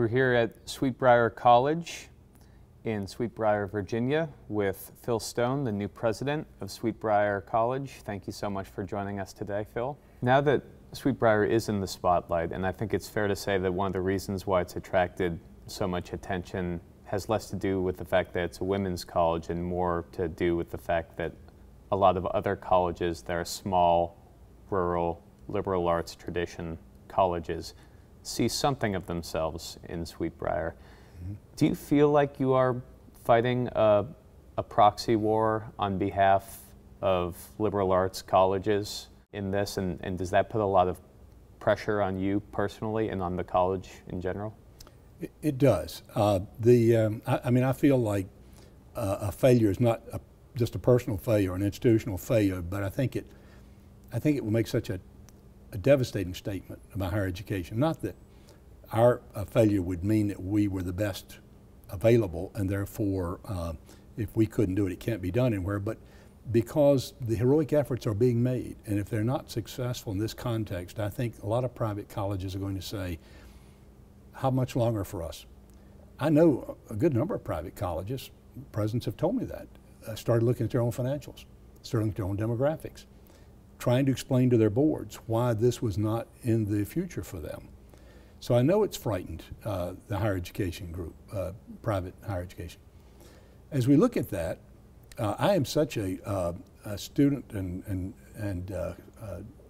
We're here at Sweet Briar College in Sweet Briar, Virginia, with Phil Stone, the new president of Sweet Briar College. Thank you so much for joining us today, Phil. Now that Sweet Briar is in the spotlight, and I think it's fair to say that one of the reasons why it's attracted so much attention has less to do with the fact that it's a women's college and more to do with the fact that a lot of other colleges that are small, rural, liberal arts tradition colleges see something of themselves in Sweet Briar. Mm-hmm. Do you feel like you are fighting a proxy war on behalf of liberal arts colleges in this, and does that put a lot of pressure on you personally and on the college in general? It does. I mean, I feel like a failure is not just a personal failure or an institutional failure, but I think it will make such a devastating statement about higher education. Not that our failure would mean that we were the best available and therefore if we couldn't do it, it can't be done anywhere, but because the heroic efforts are being made, and if they're not successful in this context, I think a lot of private colleges are going to say, how much longer for us? I know a good number of private colleges, presidents have told me that, started looking at their own financials, started looking at their own demographics, trying to explain to their boards why this was not in the future for them. So I know it's frightened the higher education group, private higher education. As we look at that, I am such a student and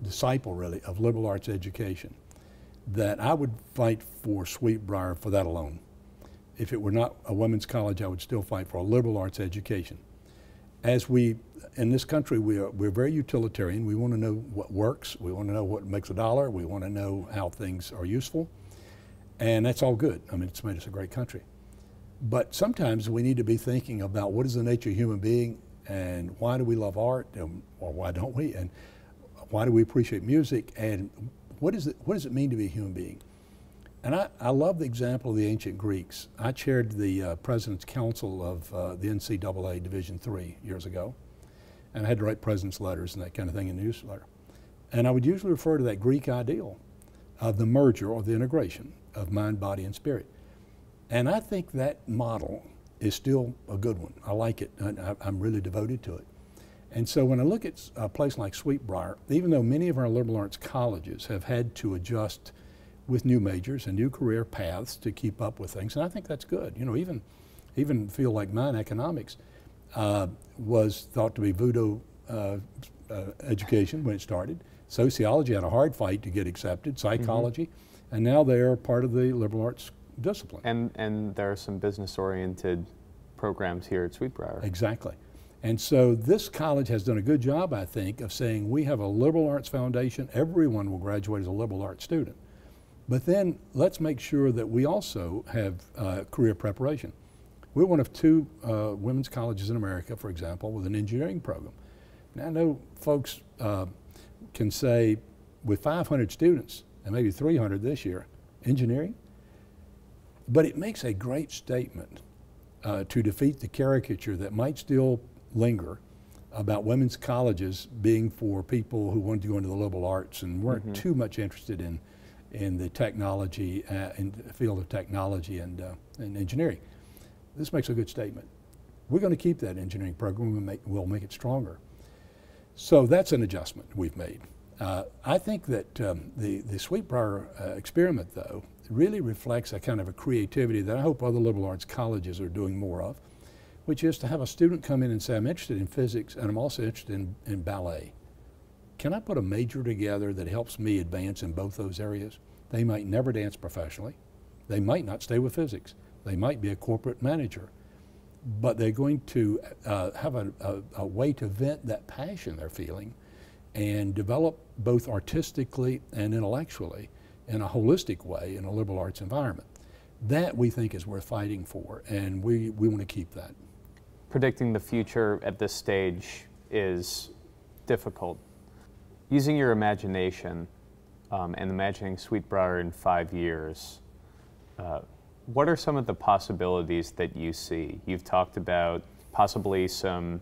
disciple, really, of liberal arts education that I would fight for Sweet Briar for that alone. If it were not a women's college, I would still fight for a liberal arts education. As we, in this country, we're very utilitarian. We want to know what works. We want to know what makes a dollar. We want to know how things are useful. And that's all good. I mean, it's made us a great country. But sometimes we need to be thinking about what is the nature of a human being and why do we love art, or why don't we, and why do we appreciate music, and what does it mean to be a human being? And I love the example of the ancient Greeks. I chaired the President's Council of the NCAA Division III years ago, and I had to write president's letters and that kind of thing in the newsletter. And I would usually refer to that Greek ideal of the merger or the integration of mind, body, and spirit. And I think that model is still a good one. I like it. I'm really devoted to it. And so when I look at a place like Sweet Briar, even though many of our liberal arts colleges have had to adjust with new majors and new career paths to keep up with things, and I think that's good. You know, even feel like mine, economics, was thought to be voodoo education when it started. Sociology had a hard fight to get accepted, psychology, and now they're part of the liberal arts discipline. And there are some business-oriented programs here at Sweet Briar. Exactly. And so this college has done a good job, I think, of saying we have a liberal arts foundation. Everyone will graduate as a liberal arts student. But then let's make sure that we also have career preparation. We're one of two women's colleges in America, for example, with an engineering program. Now I know folks can say with 500 students, and maybe 300 this year, engineering, but it makes a great statement to defeat the caricature that might still linger about women's colleges being for people who wanted to go into the liberal arts and weren't too much interested in the technology, in the field of technology and engineering. This makes a good statement. We're going to keep that engineering program. We'll make it stronger. So that's an adjustment we've made. I think that the Sweet Briar experiment, though, really reflects a kind of a creativity that I hope other liberal arts colleges are doing more of, which is to have a student come in and say, I'm interested in physics and I'm also interested in ballet. Can I put a major together that helps me advance in both those areas? They might never dance professionally. They might not stay with physics. They might be a corporate manager. But they're going to have a way to vent that passion they're feeling and develop both artistically and intellectually in a holistic way in a liberal arts environment. That we think is worth fighting for, and we want to keep that. Predicting the future at this stage is difficult. Using your imagination and imagining Sweet Briar in 5 years, what are some of the possibilities that you see? You've talked about possibly some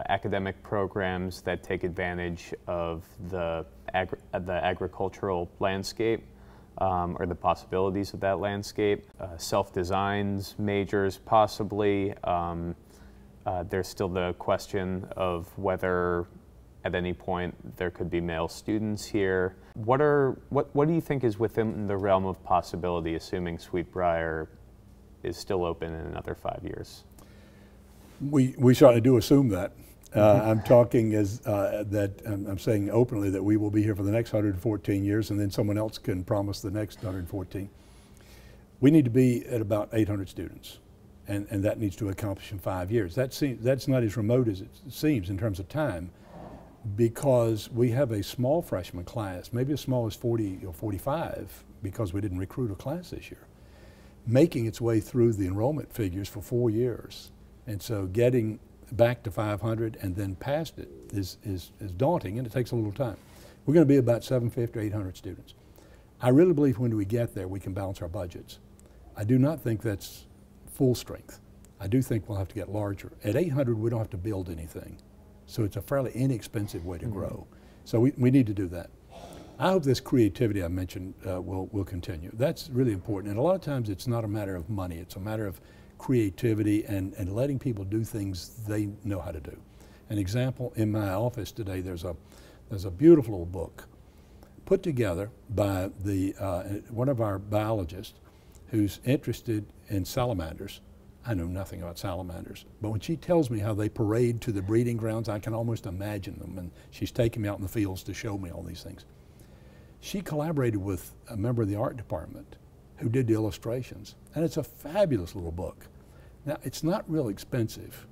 academic programs that take advantage of the agricultural landscape. or the possibilities of that landscape. Self-designs, majors possibly. There's still the question of whether at any point there could be male students here. What do you think is within the realm of possibility, assuming Sweet Briar is still open in another 5 years? We certainly do assume that. I'm talking as I'm saying openly that we will be here for the next 114 years, and then someone else can promise the next 114. We need to be at about 800 students, and that needs to accomplish in 5 years. That's not as remote as it seems in terms of time, because we have a small freshman class, maybe as small as 40 or 45, because we didn't recruit a class this year, making its way through the enrollment figures for 4 years. And so getting back to 500 and then past it is daunting, and it takes a little time. We're going to be about 750 or 800 students. I really believe when we get there, we can balance our budgets. I do not think that's full strength. I do think we'll have to get larger. At 800, we don't have to build anything. So it's a fairly inexpensive way to grow. So we need to do that. I hope this creativity I mentioned will continue. That's really important. And a lot of times it's not a matter of money. It's a matter of creativity and letting people do things they know how to do. An example, in my office today, there's a beautiful little book put together by one of our biologists who's interested in salamanders. I know nothing about salamanders, but when she tells me how they parade to the breeding grounds, I can almost imagine them, and she's taking me out in the fields to show me all these things. She collaborated with a member of the art department who did the illustrations, and it's a fabulous little book. Now, it's not real expensive,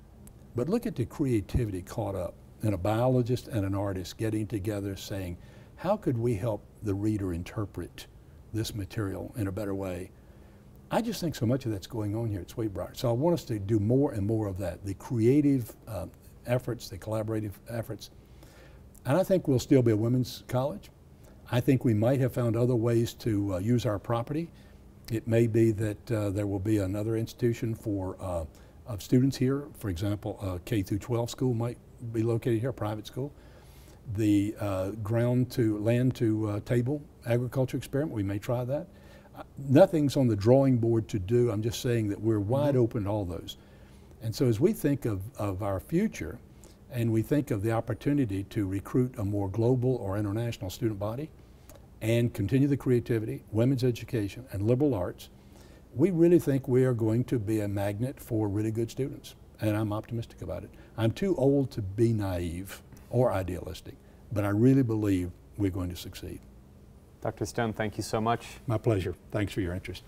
but look at the creativity caught up in a biologist and an artist getting together saying, how could we help the reader interpret this material in a better way? I just think so much of that's going on here at Sweet Briar. So I want us to do more and more of that, the creative efforts, the collaborative efforts. And I think we'll still be a women's college. I think we might have found other ways to use our property. It may be that there will be another institution for of students here. For example, a K through 12 school might be located here, a private school. The land to table agriculture experiment, we may try that. Nothing's on the drawing board to do. I'm just saying that we're wide open to all those. And so as we think of our future, and we think of the opportunity to recruit a more global or international student body and continue the creativity, women's education, and liberal arts, we really think we are going to be a magnet for really good students. And I'm optimistic about it. I'm too old to be naive or idealistic, but I really believe we're going to succeed. Dr. Stone, thank you so much. My pleasure. Thanks for your interest.